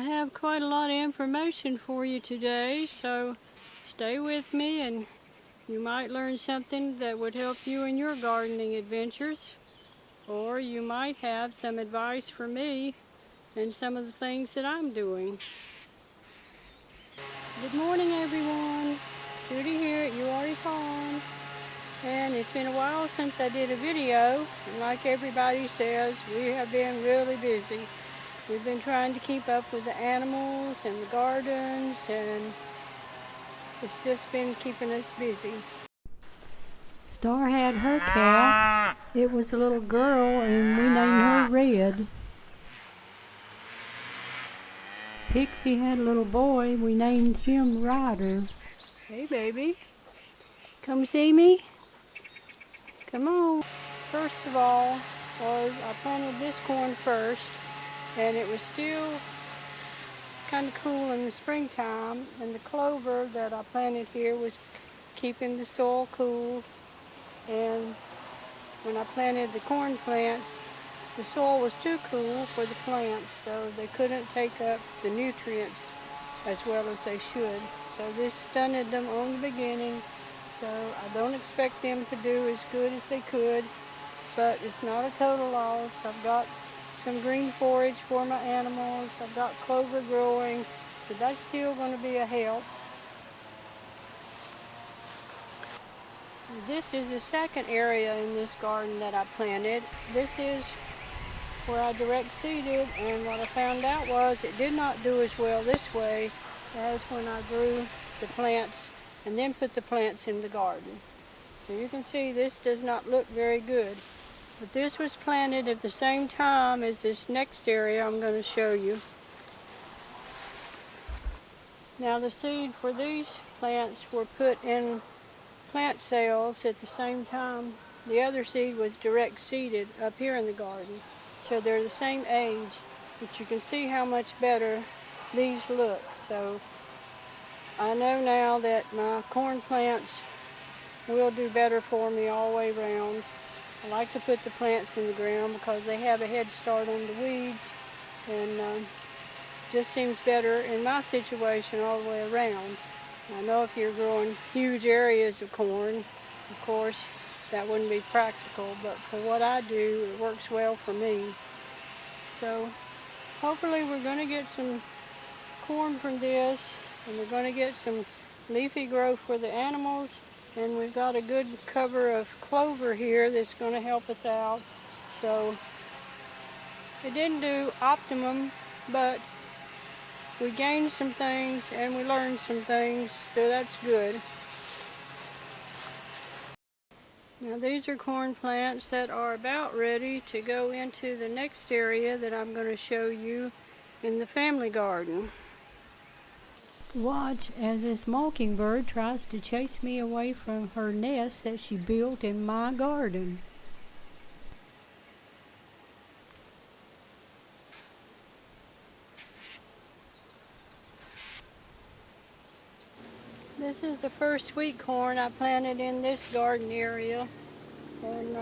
have quite a lot of information for you today, so stay with me and you might learn something that would help you in your gardening adventures, or you might have some advice for me and some of the things that I'm doing. Good morning, everyone. Judy here at You Already Farm. And it's been a while since I did a video, and like everybody says, we have been really busy. We've been trying to keep up with the animals and the gardens, and it's just been keeping us busy. Star had her calf. It was a little girl, and we named her Red. Pixie had a little boy. We named him Ryder. Hey, baby. Come see me? Come on. First of all, I planted this corn first, and it was still kind of cool in the springtime, and the clover that I planted here was keeping the soil cool. And when I planted the corn plants, the soil was too cool for the plants, so they couldn't take up the nutrients as well as they should. So this stunted them on the beginning, so I don't expect them to do as good as they could, but it's not a total loss. I've got some green forage for my animals. I've got clover growing, so that's still going to be a help. This is the second area in this garden that I planted. This is where I direct seeded, and what I found out was it did not do as well this way as when I grew the plants and then put the plants in the garden. So you can see this does not look very good. But this was planted at the same time as this next area I'm going to show you. Now the seed for these plants were put in plant cells at the same time. The other seed was direct seeded up here in the garden. So they're the same age, but you can see how much better these look. So I know now that my corn plants will do better for me all the way around. I like to put the plants in the ground because they have a head start on the weeds, and just seems better in my situation all the way around. I know if you're growing huge areas of corn, of course, that wouldn't be practical, but for what I do, it works well for me. So hopefully we're going to get some corn from this, and we're going to get some leafy growth for the animals, and we've got a good cover of clover here that's going to help us out. So it didn't do optimum, but we gained some things and we learned some things, so that's good. Now these are corn plants that are about ready to go into the next area that I'm going to show you in the family garden. Watch as this mockingbird tries to chase me away from her nest that she built in my garden. This is the first sweet corn I planted in this garden area, and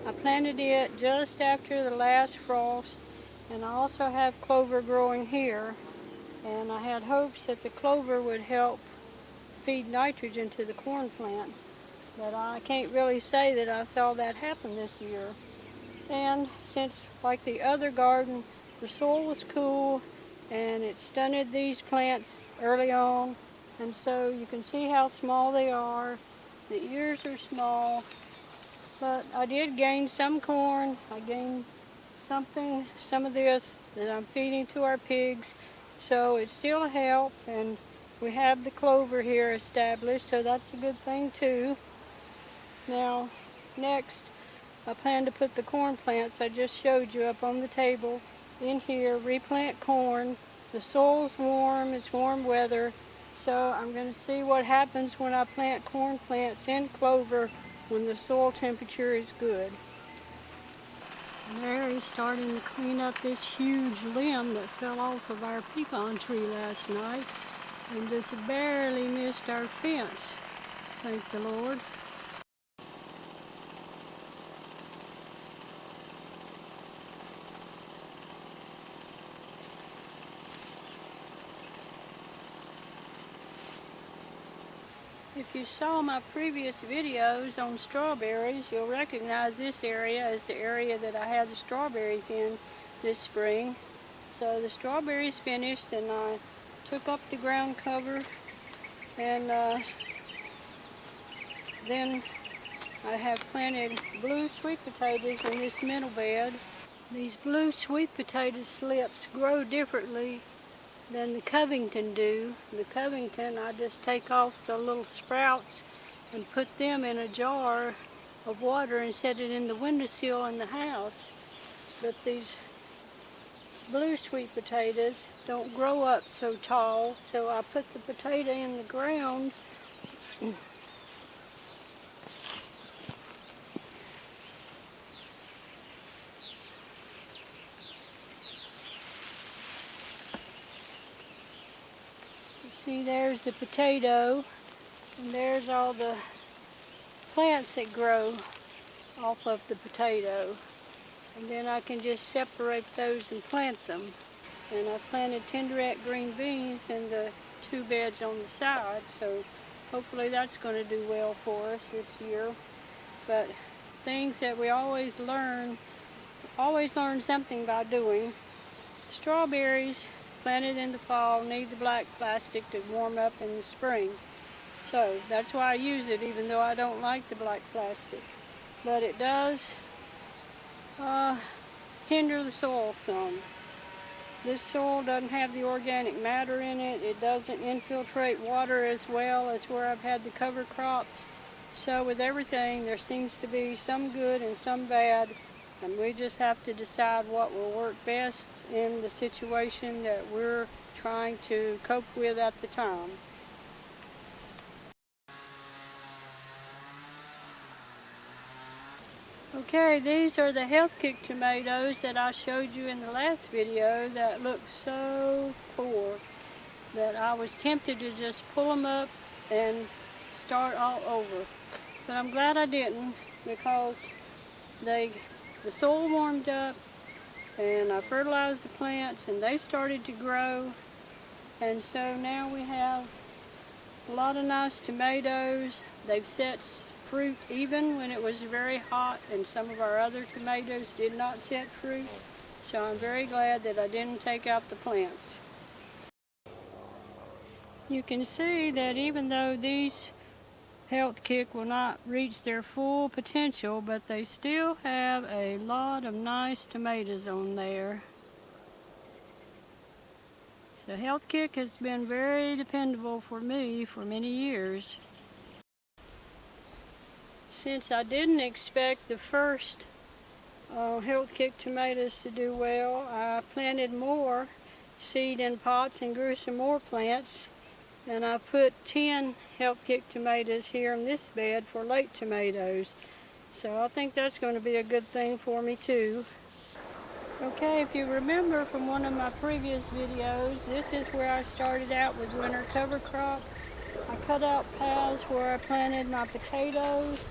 I planted it just after the last frost, and I also have clover growing here, and I had hopes that the clover would help feed nitrogen to the corn plants, but I can't really say that I saw that happen this year. And since, like the other garden, the soil was cool and it stunted these plants early on, and so you can see how small they are. The ears are small, but I did gain some corn. I gained some of this that I'm feeding to our pigs, so it's still a help, and we have the clover here established, so that's a good thing too. Now, next, I plan to put the corn plants I just showed you up on the table in here, replant corn. The soil's warm, it's warm weather, so I'm going to see what happens when I plant corn plants in clover when the soil temperature is good. Mary's starting to clean up this huge limb that fell off of our pecan tree last night and just barely missed our fence. Thank the Lord. If you saw my previous videos on strawberries, you'll recognize this area as the area that I had the strawberries in this spring. So the strawberries finished, and I took up the ground cover, and then I have planted blue sweet potatoes in this middle bed. These blue sweet potato slips grow differently than the Covington do. The Covington, I just take off the little sprouts and put them in a jar of water and set it in the windowsill in the house. But these blue sweet potatoes don't grow up so tall, so I put the potato in the ground. See, there's the potato, and there's all the plants that grow off of the potato. And then I can just separate those and plant them. And I planted tenderette green beans in the 2 beds on the side, so hopefully that's going to do well for us this year. But things that we always learn something by doing. Strawberries planted in the fall need the black plastic to warm up in the spring. So that's why I use it, even though I don't like the black plastic. But it does hinder the soil some. This soil doesn't have the organic matter in it. It doesn't infiltrate water as well as where I've had the cover crops. So with everything, there seems to be some good and some bad, and we just have to decide what will work best in the situation that we're trying to cope with at the time. Okay, these are the Health Kick tomatoes that I showed you in the last video that look so poor that I was tempted to just pull them up and start all over. But I'm glad I didn't, because the soil warmed up and I fertilized the plants and they started to grow, and so now we have a lot of nice tomatoes. They've set fruit even when it was very hot, and some of our other tomatoes did not set fruit, so I'm very glad that I didn't take out the plants. You can see that even though these Health Kick will not reach their full potential, but they still have a lot of nice tomatoes on there. So Health Kick has been very dependable for me for many years. Since I didn't expect the first Health Kick tomatoes to do well, I planted more seed in pots and grew some more plants. And I put 10 Health Kick tomatoes here in this bed for late tomatoes. So I think that's going to be a good thing for me too. Okay, if you remember from one of my previous videos, this is where I started out with winter cover crop. I cut out paths where I planted my potatoes,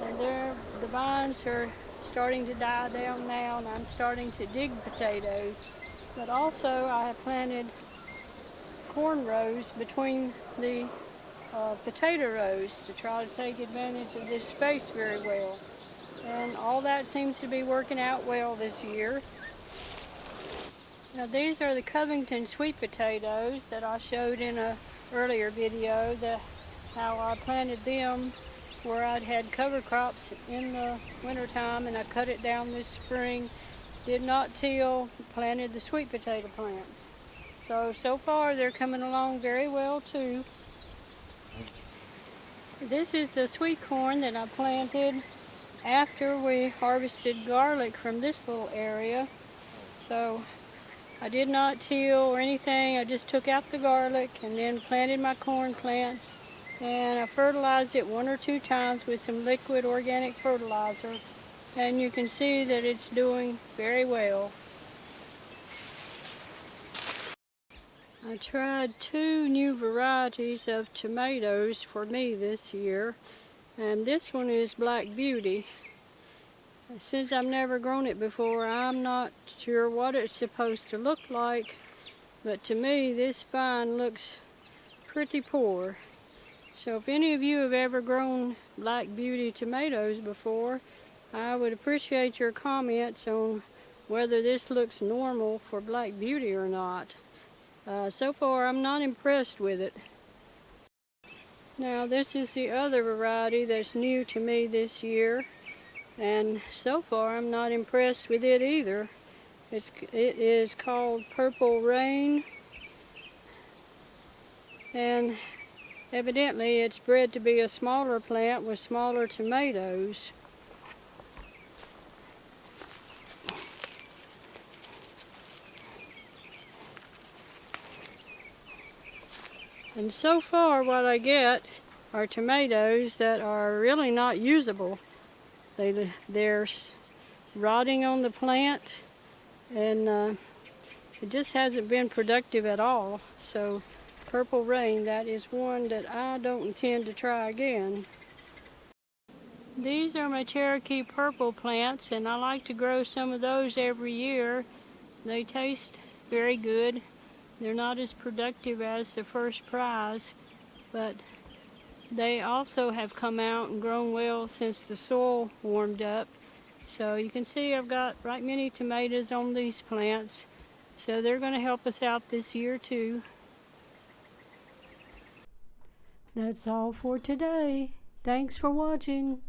and there the vines are starting to die down now, and I'm starting to dig potatoes. But also I have planted corn rows between the potato rows to try to take advantage of this space very well. And all that seems to be working out well this year. Now these are the Covington sweet potatoes that I showed in an earlier video, how I planted them where I'd had cover crops in the wintertime, and I cut it down this spring, did not till, planted the sweet potato plants. So far they're coming along very well too. This is the sweet corn that I planted after we harvested garlic from this little area. So I did not till or anything, I just took out the garlic and then planted my corn plants, and I fertilized it 1 or 2 times with some liquid organic fertilizer, and you can see that it's doing very well. I tried 2 new varieties of tomatoes for me this year, and this one is Black Beauty. Since I've never grown it before, I'm not sure what it's supposed to look like, but to me this vine looks pretty poor. So if any of you have ever grown Black Beauty tomatoes before, I would appreciate your comments on whether this looks normal for Black Beauty or not. So far I'm not impressed with it. Now this is the other variety that's new to me this year, and so far I'm not impressed with it either. It is called Purple Rain, and evidently it's bred to be a smaller plant with smaller tomatoes. And so far what I get are tomatoes that are really not usable. They're rotting on the plant, and it just hasn't been productive at all. So Purple Rain, that is one that I don't intend to try again. These are my Cherokee purple plants, and I like to grow some of those every year. They taste very good. They're not as productive as the First Prize, but they also have come out and grown well since the soil warmed up. So you can see I've got right many tomatoes on these plants, so they're going to help us out this year too. That's all for today. Thanks for watching.